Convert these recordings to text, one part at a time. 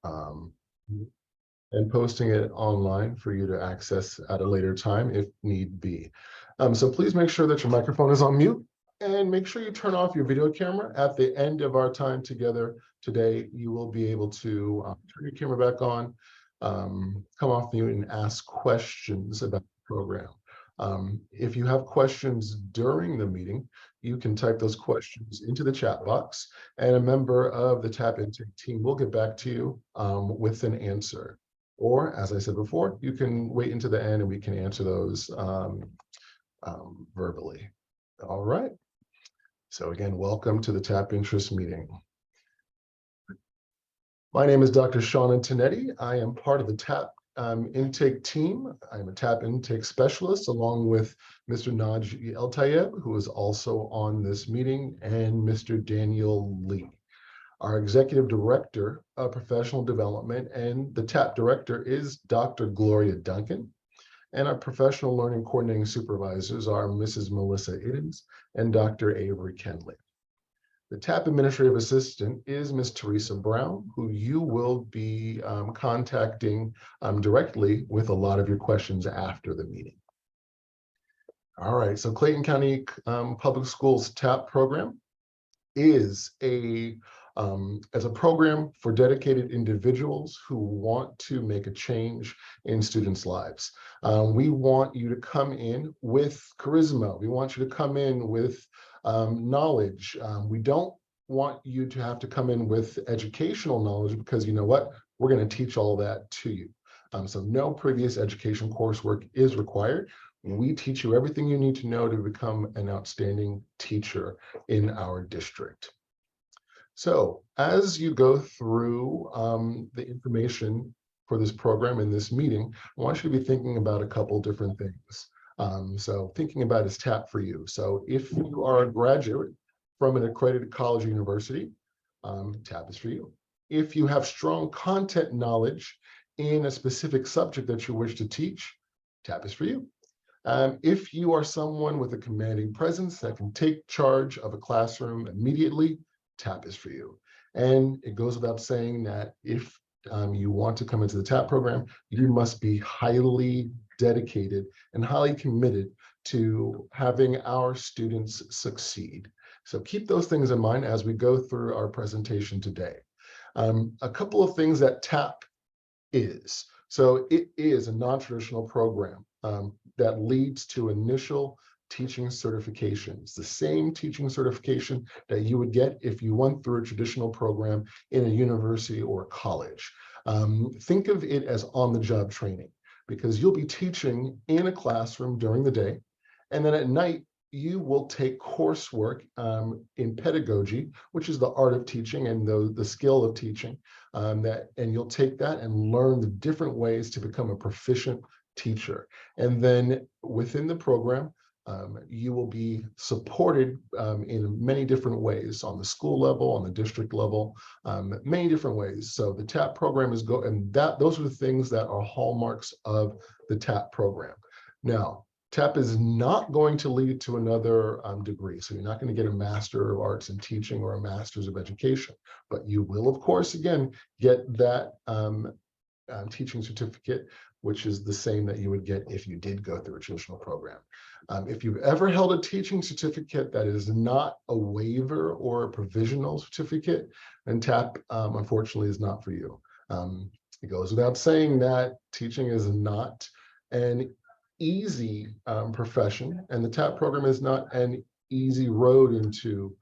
um, and posting it online for you to access at a later time if need be. So please make sure that your microphone is on mute, and make sure you turn off your video camera. At the end of our time together today, you will be able to turn your camera back on, come off mute, and ask questions about the program. If you have questions during the meeting, you can type those questions into the chat box, and a member of the TAPP intake team will get back to you with an answer. Or, as I said before, you can wait until the end and we can answer those verbally. All right. So again, welcome to the TAPP Interest meeting. My name is Dr. Shauna Tinetti. I am part of the TAPP intake team. I'm a TAPP intake specialist along with Mr. Naji El Tayeb, who is also on this meeting, and Mr. Daniel Lee. Our executive director of professional development and the TAPP director is Dr. Gloria Duncan. And our professional learning coordinating supervisors are Mrs. Melissa Iddens and Dr. Avery Kenley. The TAPP administrative assistant is Ms. Teresa Brown, who you will be contacting directly with a lot of your questions after the meeting. All right, so Clayton County Public Schools TAPP program is as a program for dedicated individuals who want to make a change in students' lives. We want you to come in with charisma. We want you to come in with knowledge. We don't want you to have to come in with educational knowledge, because you know what? We're going to teach all that to you. So no previous education coursework is required. We teach you everything you need to know to become an outstanding teacher in our district. So as you go through the information for this program in this meeting, I want you to be thinking about a couple different things. So thinking about is TAPP for you. So if you are a graduate from an accredited college or university, TAPP is for you. If you have strong content knowledge in a specific subject that you wish to teach, TAPP is for you. If you are someone with a commanding presence that can take charge of a classroom immediately, TAPP is for you. And it goes without saying that if you want to come into the TAPP program, you must be highly dedicated and highly committed to having our students succeed. So keep those things in mind as we go through our presentation today. A couple of things that TAPP is. So it is a non-traditional program that leads to initial teaching certifications, the same teaching certification that you would get if you went through a traditional program in a university or college. Think of it as on-the-job training, because you'll be teaching in a classroom during the day, and then at night you will take coursework in pedagogy, which is the art of teaching and the skill of teaching, and you'll take that and learn the different ways to become a proficient teacher. And then within the program, you will be supported in many different ways, on the school level, on the district level, many different ways. So the TAPP program is those are the things that are hallmarks of the TAPP program. Now, TAPP is not going to lead to another degree. So you're not going to get a Master of Arts in Teaching or a Master's of Education, but you will, of course, again, get that teaching certificate, which is the same that you would get if you did go through a traditional program. If you've ever held a teaching certificate that is not a waiver or a provisional certificate, then TAPP, unfortunately, is not for you. It goes without saying that teaching is not an easy profession, and the TAPP program is not an easy road into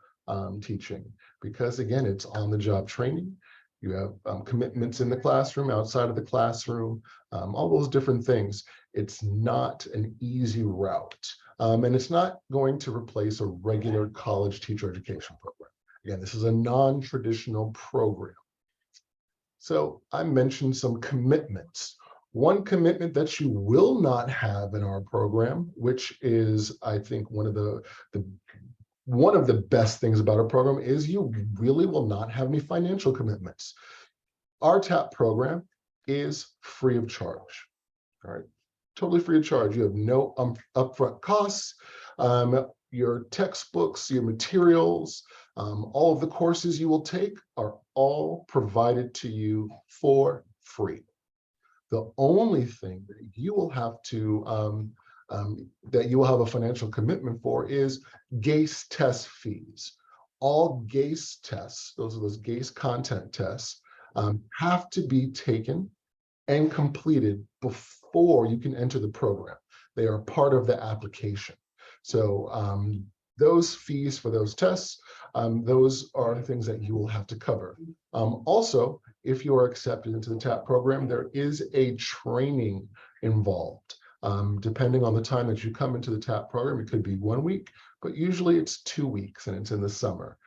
teaching, because again, it's on-the-job training. You have commitments in the classroom, outside of the classroom, all those different things. It's not an easy route, and it's not going to replace a regular college teacher education program. Again, this is a non-traditional program. So I mentioned some commitments. One commitment that you will not have in our program, which is, I think, one of the best things about our program, is you really will not have any financial commitments. Our TAPP program is free of charge. All right, totally free of charge. You have no upfront costs. Your textbooks, your materials, all of the courses you will take are all provided to you for free. The only thing that you will have to that you will have a financial commitment for is GACE test fees. All GACE tests, those are those GACE content tests, have to be taken and completed before you can enter the program. They are part of the application. So those fees for those tests, those are things that you will have to cover. Also, if you are accepted into the TAPP program, there is a training involved. Depending on the time that you come into the TAPP program, it could be 1 week, but usually it's 2 weeks and it's in the summer.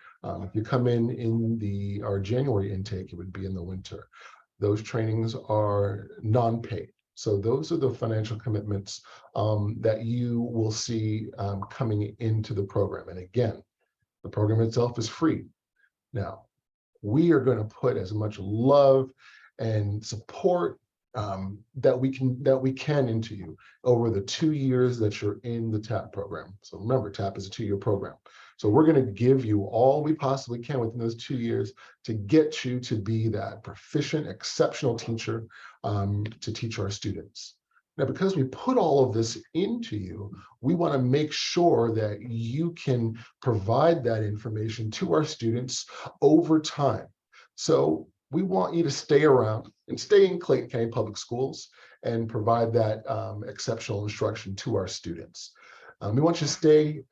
If you come in our January intake, it would be in the winter. Those trainings are non-paid. So those are the financial commitments that you will see coming into the program. And again, the program itself is free. Now, we are going to put as much love and support that we can into you over the 2 years that you're in the TAPP program. So remember, TAPP is a 2-year program. So we're going to give you all we possibly can within those 2 years to get you to be that proficient, exceptional teacher to teach our students. Now, because we put all of this into you, we want to make sure that you can provide that information to our students over time. So we want you to stay around and stay in Clayton County Public Schools and provide that exceptional instruction to our students. We want you to stay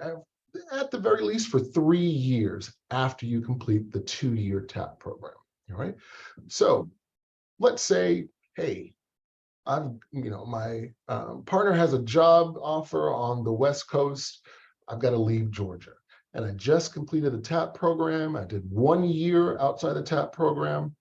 at the very least for 3 years after you complete the 2-year TAPP program. All right. So let's say, hey, my partner has a job offer on the West Coast. I've got to leave Georgia. And I just completed the TAPP program. I did 1 year outside the TAPP program.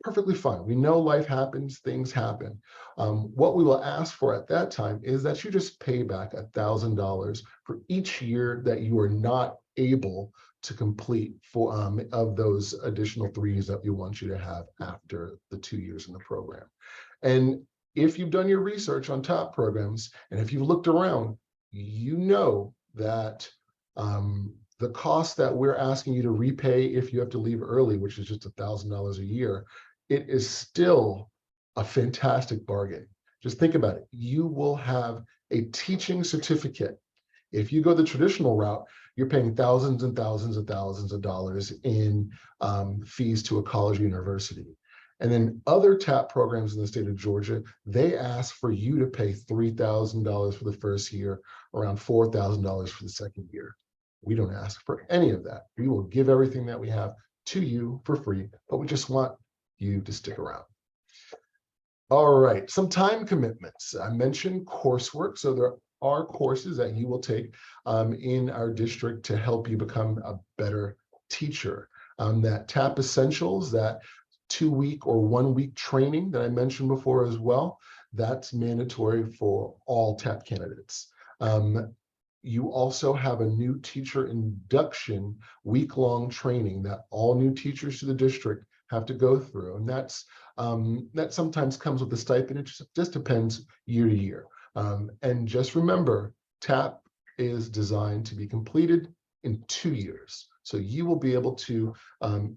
Perfectly fine. We know life happens, things happen. What we will ask for at that time is that you just pay back $1,000 for each year that you are not able to complete for of those additional 3 years that we want you to have after the 2 years in the program. And if you've done your research on TAPP programs, and if you've looked around, you know that the cost that we're asking you to repay if you have to leave early, which is just $1,000 a year, it is still a fantastic bargain. Just think about it. You will have a teaching certificate. If you go the traditional route, you're paying thousands and thousands and thousands of dollars in fees to a college or university. And then other TAPP programs in the state of Georgia, they ask for you to pay $3,000 for the first year, around $4,000 for the second year. We don't ask for any of that. We will give everything that we have to you for free, but we just want you to stick around. All right, some time commitments. I mentioned coursework. So there are courses that you will take in our district to help you become a better teacher. That TAPP Essentials, that 2-week or 1-week training that I mentioned before as well, that's mandatory for all TAPP candidates. You also have a new teacher induction week-long training that all new teachers to the district have to go through. And that sometimes comes with a stipend. It just depends year to year. And just remember, TAPP is designed to be completed in 2 years. So you will be able to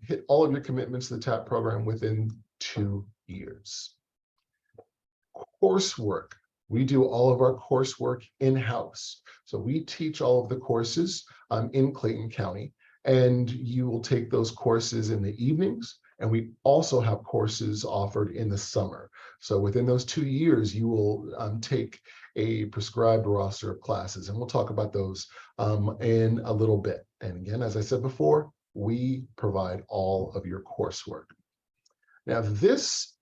hit all of your commitments to the TAPP program within 2 years. Coursework. We do all of our coursework in-house. So we teach all of the courses in Clayton County, and you will take those courses in the evenings. And we also have courses offered in the summer. So within those 2 years, you will take a prescribed roster of classes, and we'll talk about those in a little bit. And again, as I said before, we provide all of your coursework. Now, this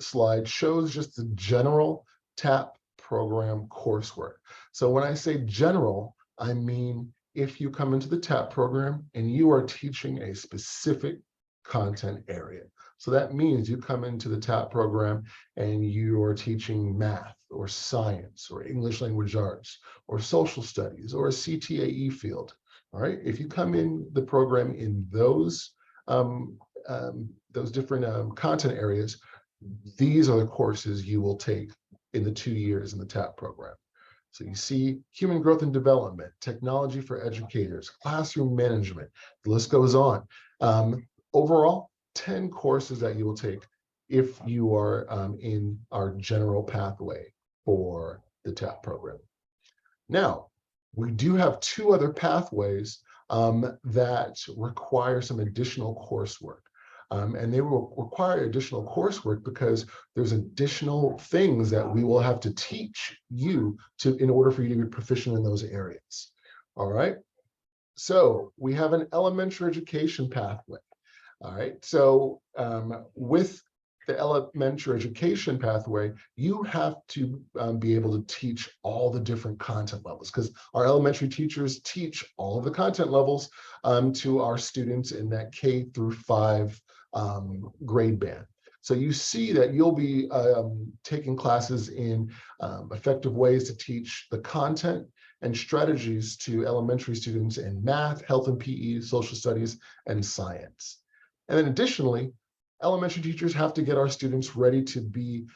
slide shows just the general TAPP program coursework. So when I say general, I mean if you come into the TAPP program and you are teaching a specific content area. So that means you come into the TAPP program and you are teaching math or science or English language arts or social studies or a CTAE field. All right. If you come in the program in those different content areas, these are the courses you will take in the 2 years in the TAPP program. So you see human growth and development, technology for educators, classroom management, the list goes on. overall, 10 courses that you will take if you are in our general pathway for the TAPP program. Now, we do have 2 other pathways that require some additional coursework. And they will require additional coursework because there's additional things that we will have to teach you in order for you to be proficient in those areas. All right. So we have an elementary education pathway. All right. So with the elementary education pathway, you have to be able to teach all the different content levels, because our elementary teachers teach all of the content levels to our students in that K through 5 grade band. So you see that you'll be taking classes in effective ways to teach the content and strategies to elementary students in math, health and PE, social studies, and science. And then additionally, elementary teachers have to get our students ready to be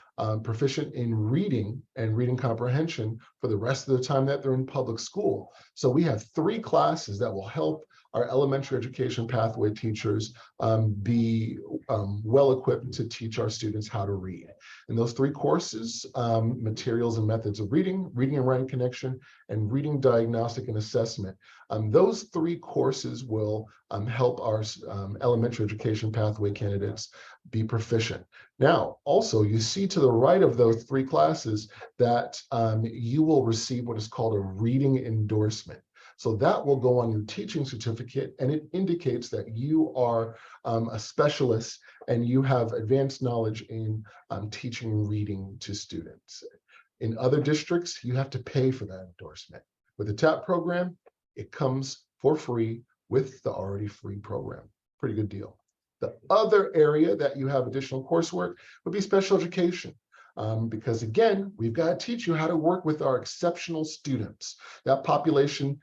proficient in reading and reading comprehension for the rest of the time that they're in public school. So we have 3 classes that will help our elementary education pathway teachers be well equipped to teach our students how to read. And those 3 courses, materials and methods of reading, reading and writing connection, and reading diagnostic and assessment. Those 3 courses will help our elementary education pathway candidates be proficient. Now, also, you see to the right of those 3 classes that you will receive what is called a reading endorsement. So that will go on your teaching certificate, and it indicates that you are a specialist and you have advanced knowledge in teaching reading to students. In other districts, you have to pay for that endorsement. With the TAPP program, it comes for free with the already free program. Pretty good deal. The other area that you have additional coursework would be special education. Because again, we've got to teach you how to work with our exceptional students. That population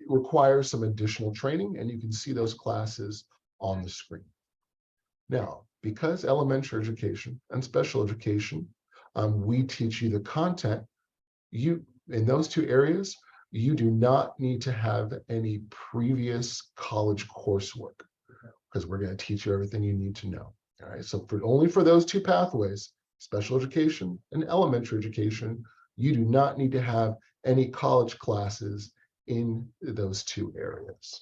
requires some additional training, and you can see those classes on the screen. Now, because elementary education and special education, we teach you the content, in those 2 areas, you do not need to have any previous college coursework, because we're going to teach you everything you need to know. All right, so only for those 2 pathways, special education and elementary education, you do not need to have any college classes in those 2 areas.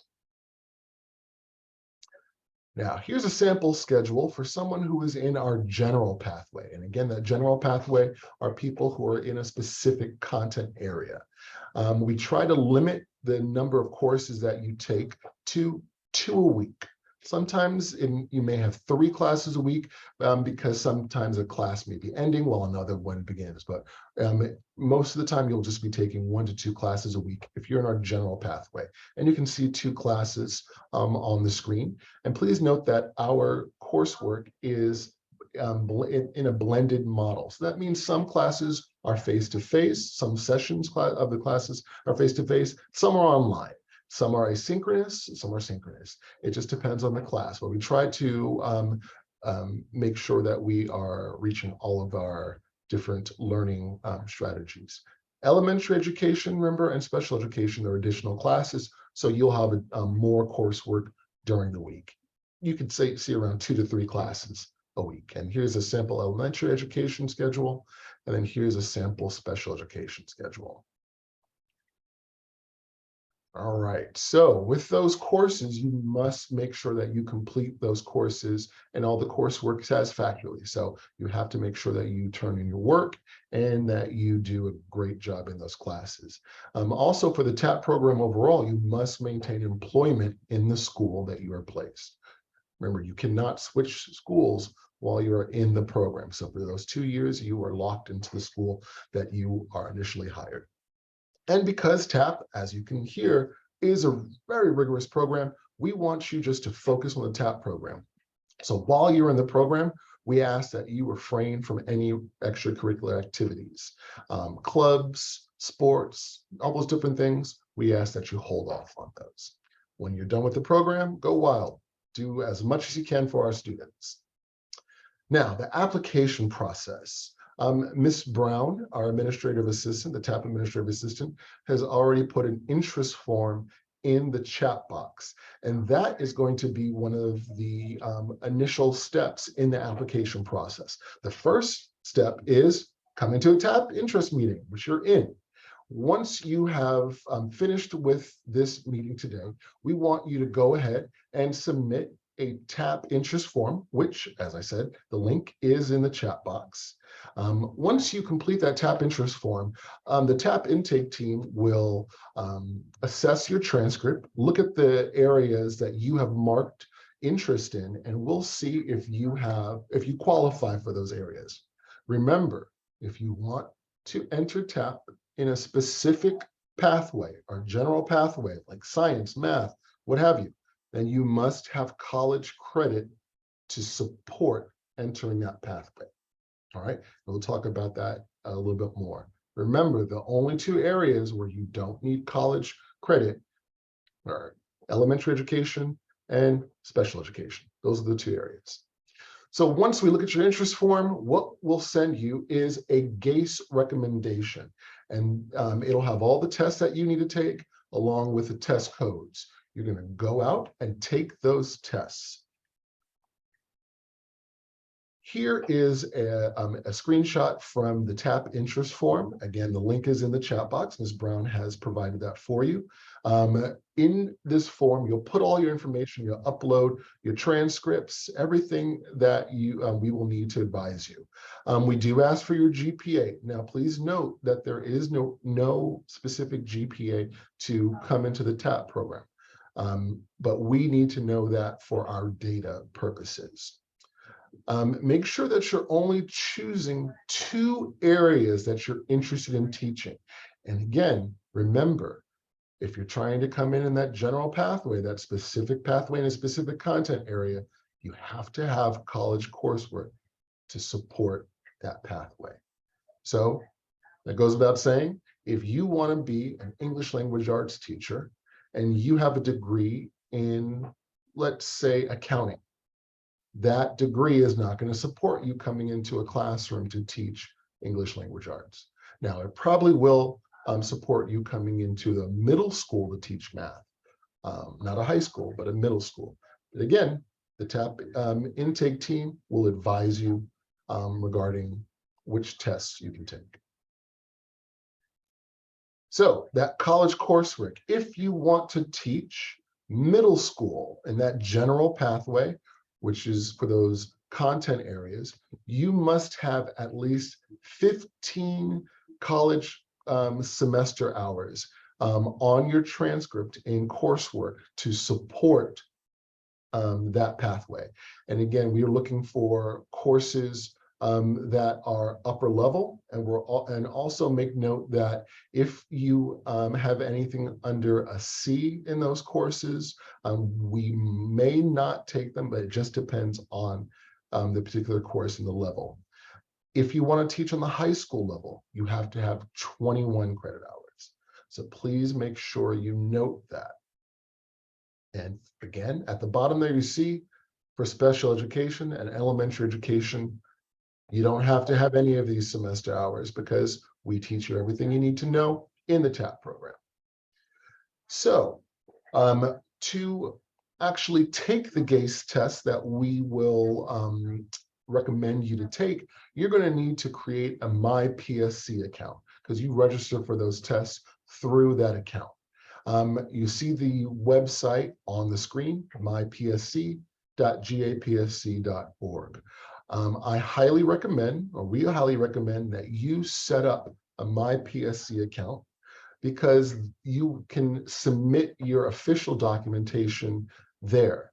Now, here's a sample schedule for someone who is in our general pathway. And again, that general pathway are people who are in a specific content area. We try to limit the number of courses that you take to 2 a week. Sometimes you may have 3 classes a week because sometimes a class may be ending while another one begins. But most of the time, you'll just be taking 1 to 2 classes a week if you're in our general pathway. And you can see 2 classes on the screen. And please note that our coursework is in a blended model. So that means some classes are face-to-face, some sessions of the classes are face-to-face, some are online. Some are asynchronous, some are synchronous. It just depends on the class, but we try to make sure that we are reaching all of our different learning strategies. Elementary education, remember, and special education are additional classes, so you'll have more coursework during the week. You could see around 2 to 3 classes a week. And here's a sample elementary education schedule, and then here's a sample special education schedule. All right, so with those courses, you must make sure that you complete those courses and all the coursework satisfactorily. So you have to make sure that you turn in your work and that you do a great job in those classes. Also, for the TAPP program overall, you must maintain employment in the school that you are placed. Remember, you cannot switch schools while you're in the program. So for those 2 years, you are locked into the school that you are initially hired. And because TAPP, as you can hear, is a very rigorous program, we want you just to focus on the TAPP program. So while you're in the program, we ask that you refrain from any extracurricular activities, clubs, sports, all those different things. We ask that you hold off on those. When you're done with the program, go wild. Do as much as you can for our students. Now, the application process. Ms. Brown, our administrative assistant, the TAPP administrative assistant, has already put an interest form in the chat box. And that is going to be one of the initial steps in the application process. The first step is come into a TAPP interest meeting, which you're in. Once you have finished with this meeting today, we want you to go ahead and submit a TAPP interest form, which, as I said, the link is in the chat box. Once you complete that TAPP interest form, the TAPP intake team will assess your transcript, look at the areas that you have marked interest in, and we'll see if you qualify for those areas. Remember, if you want to enter TAPP in a specific pathway or general pathway like science, math, what have you, then you must have college credit to support entering that pathway. All right, we'll talk about that a little bit more. Remember, the only two areas where you don't need college credit are elementary education and special education. Those are the two areas. So once we look at your interest form, what we'll send you is a GACE recommendation, and it'll have all the tests that you need to take along with the test codes. You're going to go out and take those tests. Here is a screenshot from the TAPP interest form. Again, the link is in the chat box. Ms. Brown has provided that for you. In this form, you'll put all your information, you'll upload your transcripts, everything that we will need to advise you. We do ask for your GPA. Now, please note that there is no specific GPA to come into the TAPP program, but we need to know that for our data purposes. Make sure that you're only choosing 2 areas that you're interested in teaching. And again, remember, if you're trying to come in that general pathway, that specific pathway in a specific content area, you have to have college coursework to support that pathway. So that goes without saying, if you want to be an English language arts teacher and you have a degree in, let's say, accounting, that degree is not going to support you coming into a classroom to teach English language arts. Now, it probably will support you coming into the middle school to teach math, not a high school, but a middle school. But again, the TAPP intake team will advise you regarding which tests you can take. So that college coursework, if you want to teach middle school in that general pathway, which is for those content areas, you must have at least 15 college semester hours on your transcript in coursework to support that pathway. And again, we are looking for courses that are upper level, and also make note that if you have anything under a C in those courses, we may not take them, but it just depends on the particular course and the level. If you want to teach on the high school level, you have to have 21 credit hours. So please make sure you note that. And again, at the bottom there, you see for special education and elementary education, you don't have to have any of these semester hours because we teach you everything you need to know in the TAPP program. So to actually take the GACE test that we will recommend you to take, you're going to need to create a MyPSC account because you register for those tests through that account. You see the website on the screen, mypsc.gapsc.org. I highly recommend, or we highly recommend, that you set up a MyPSC account because you can submit your official documentation there.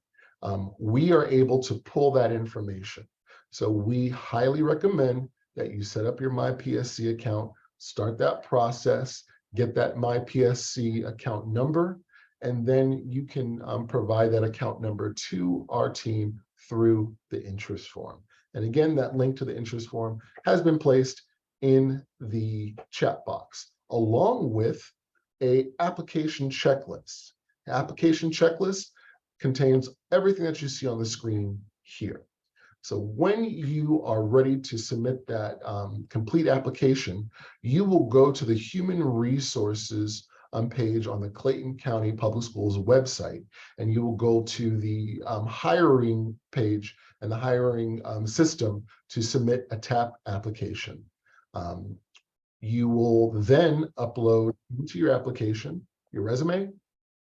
We are able to pull that information. So we highly recommend that you set up your MyPSC account, start that process, get that MyPSC account number, and then you can provide that account number to our team through the interest form. And again, that link to the interest form has been placed in the chat box, along with an application checklist. The application checklist contains everything that you see on the screen here. So when you are ready to submit that complete application, you will go to the human resources page on the Clayton County Public Schools website, and you will go to the hiring page and the hiring system to submit a TAPP application. You will then upload into your application your resume,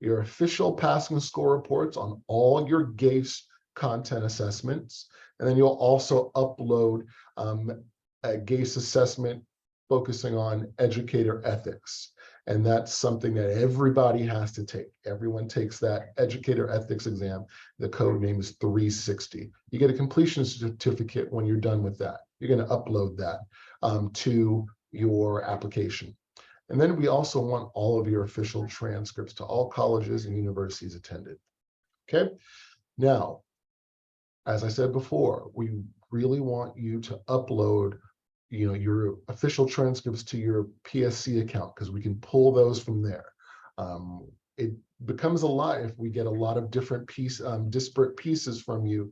your official passing score reports on all your GACE content assessments, and then you'll also upload a GACE assessment focusing on educator ethics. And that's something that everybody has to take. Everyone takes that educator ethics exam. The code name is 360. You get a completion certificate when you're done with that. You're going to upload that to your application. And then we also want all of your official transcripts to all colleges and universities attended. Okay. Now, as I said before, we really want you to upload, your official transcripts to your PSC account, because we can pull those from there. It becomes a lot if we get a lot of different disparate pieces from you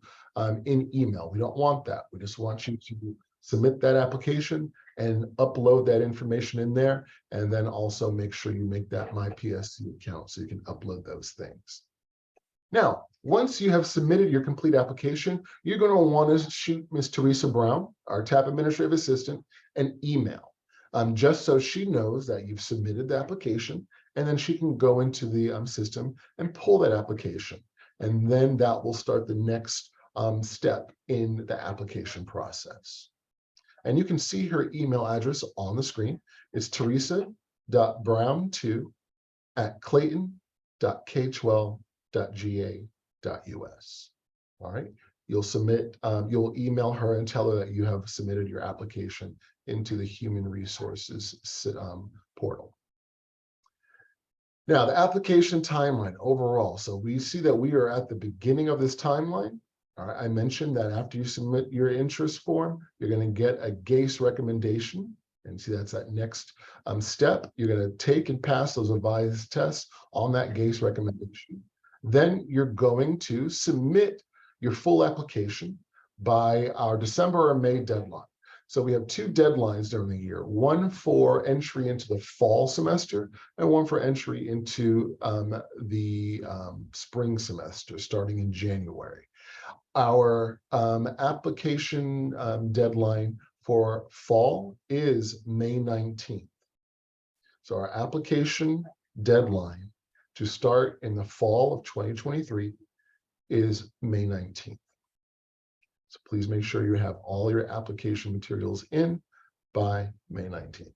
in email. We don't want that. We just want you to submit that application and upload that information in there, and then also make sure you make that My PSC account so you can upload those things. Now, once you have submitted your complete application, you're going to want to shoot Ms. Teresa Brown, our TAPP administrative assistant, an email, just so she knows that you've submitted the application, and then she can go into the system and pull that application. And then that will start the next step in the application process. And you can see her email address on the screen. It's teresa.brown2@clayton.k12.ga.us. All right. You'll email her and tell her that you have submitted your application into the Human Resources portal. Now, the application timeline overall. So we see that we are at the beginning of this timeline. All right, I mentioned that after you submit your interest form, you're going to get a GACE recommendation. And see, that's that next step. You're going to take and pass those advised tests on that GACE recommendation. Then you're going to submit your full application by our December or May deadline. So we have two deadlines during the year, one for entry into the fall semester and one for entry into the spring semester starting in January. Our application deadline for fall is May 19th. So our application deadline to start in the fall of 2023 is May 19th. So please make sure you have all your application materials in by May 19th.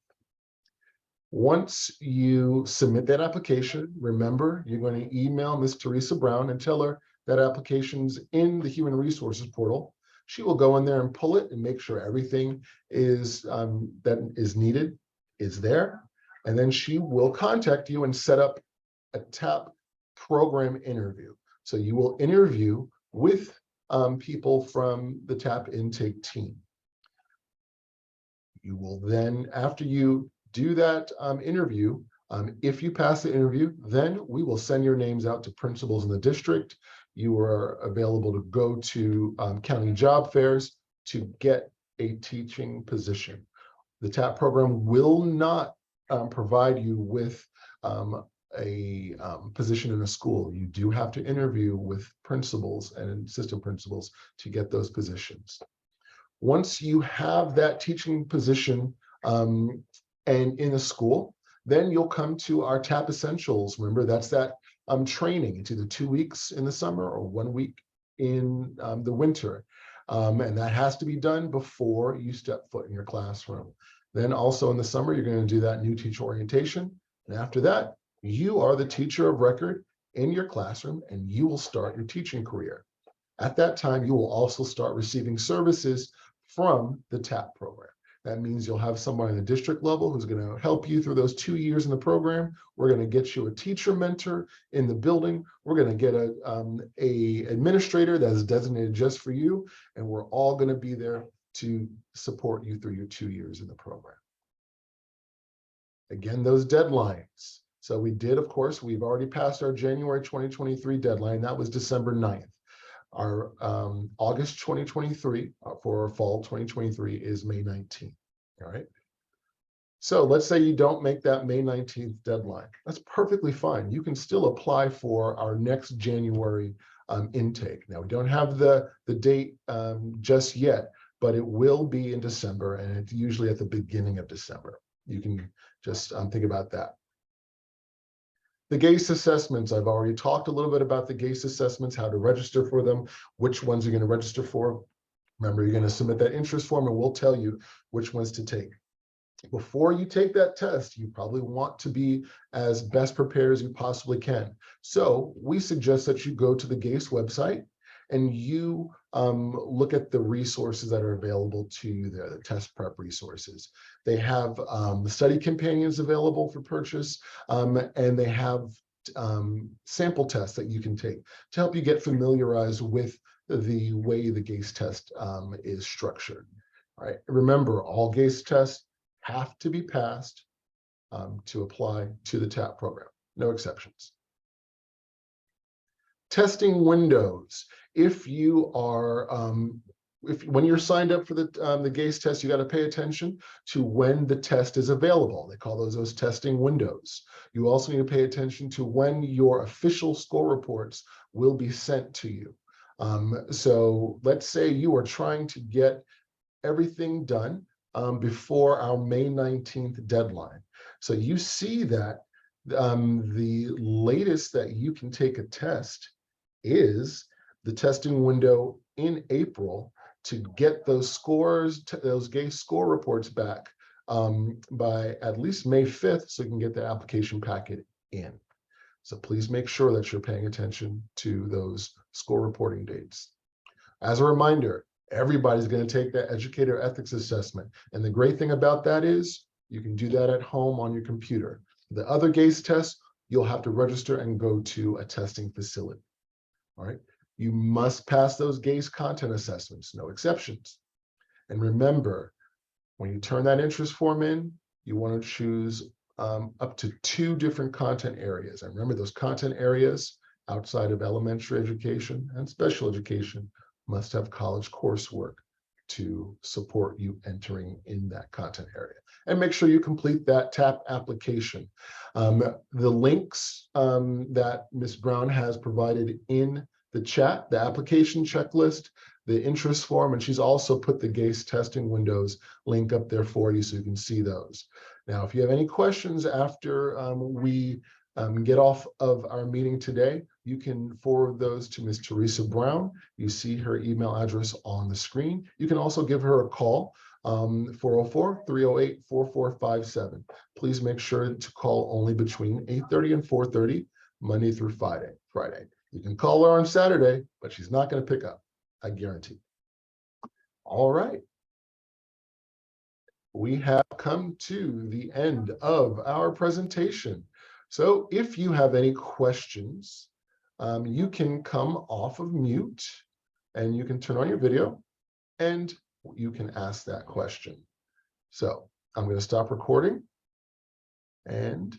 Once you submit that application, remember, you're going to email Ms. Teresa Brown and tell her that application's in the Human Resources portal. She will go in there and pull it and make sure everything is that is needed is there. And then she will contact you and set up a TAPP program interview. So you will interview with people from the TAPP intake team. You will then, after you do that interview, if you pass the interview, then we will send your names out to principals in the district. You are available to go to county job fairs to get a teaching position. The TAPP program will not provide you with a position in a school. You do have to interview with principals and assistant principals to get those positions. Once you have that teaching position and in a school, then you'll come to our TAPP Essentials. Remember, that's that training. It's either 2 weeks in the summer or 1 week in the winter. And that has to be done before you step foot in your classroom. Then also in the summer, you're going to do that new teacher orientation. And after that, you are the teacher of record in your classroom, and you will start your teaching career. At that time, you will also start receiving services from the TAPP program. That means you'll have someone in the district level who's going to help you through those 2 years in the program. We're going to get you a teacher mentor in the building. We're going to get a administrator that is designated just for you. And we're all going to be there to support you through your 2 years in the program. Again, those deadlines. So we did, of course, we've already passed our January 2023 deadline. That was December 9th. Our August 2023 for fall 2023 is May 19th. All right. So let's say you don't make that May 19th deadline. That's perfectly fine. You can still apply for our next January intake. Now, we don't have the date just yet, but it will be in December, and it's usually at the beginning of December. You can just think about that. The GACE assessments, I've already talked a little bit about the GACE assessments, how to register for them, which ones you're going to register for. Remember, you're going to submit that interest form, and we'll tell you which ones to take. Before you take that test, you probably want to be as best prepared as you possibly can. So we suggest that you go to the GACE website and you look at the resources that are available to you there, the test prep resources. They have the study companions available for purchase, and they have sample tests that you can take to help you get familiarized with the way the GACE test is structured. All right. Remember, all GACE tests have to be passed to apply to the TAPP program. No exceptions. Testing windows. If you are, when you're signed up for the GACE test, you got to pay attention to when the test is available. They call those testing windows. You also need to pay attention to when your official score reports will be sent to you. So let's say you are trying to get everything done before our May 19th deadline. So you see that the latest that you can take a test is the testing window in April to get those scores, those GACE score reports back by at least May 5th, so you can get the application packet in. So please make sure that you're paying attention to those score reporting dates. As a reminder, everybody's going to take that educator ethics assessment. And the great thing about that is you can do that at home on your computer. The other GACE tests, you'll have to register and go to a testing facility. All right. You must pass those GACE content assessments, no exceptions. And remember, when you turn that interest form in, you want to choose up to 2 different content areas. And remember, those content areas outside of elementary education and special education must have college coursework to support you entering in that content area. And make sure you complete that TAPP application. The links that Ms. Brown has provided in the chat, the application checklist, the interest form, and she's also put the GACE testing windows link up there for you so you can see those. Now, if you have any questions after we get off of our meeting today, you can forward those to Ms. Teresa Brown. You see her email address on the screen. You can also give her a call, 404-308-4457. Please make sure to call only between 8:30 and 4:30, Monday through Friday. You can call her on Saturday, but she's not going to pick up, I guarantee. All right. We have come to the end of our presentation. So if you have any questions, you can come off of mute and you can turn on your video and you can ask that question. So I'm going to stop recording and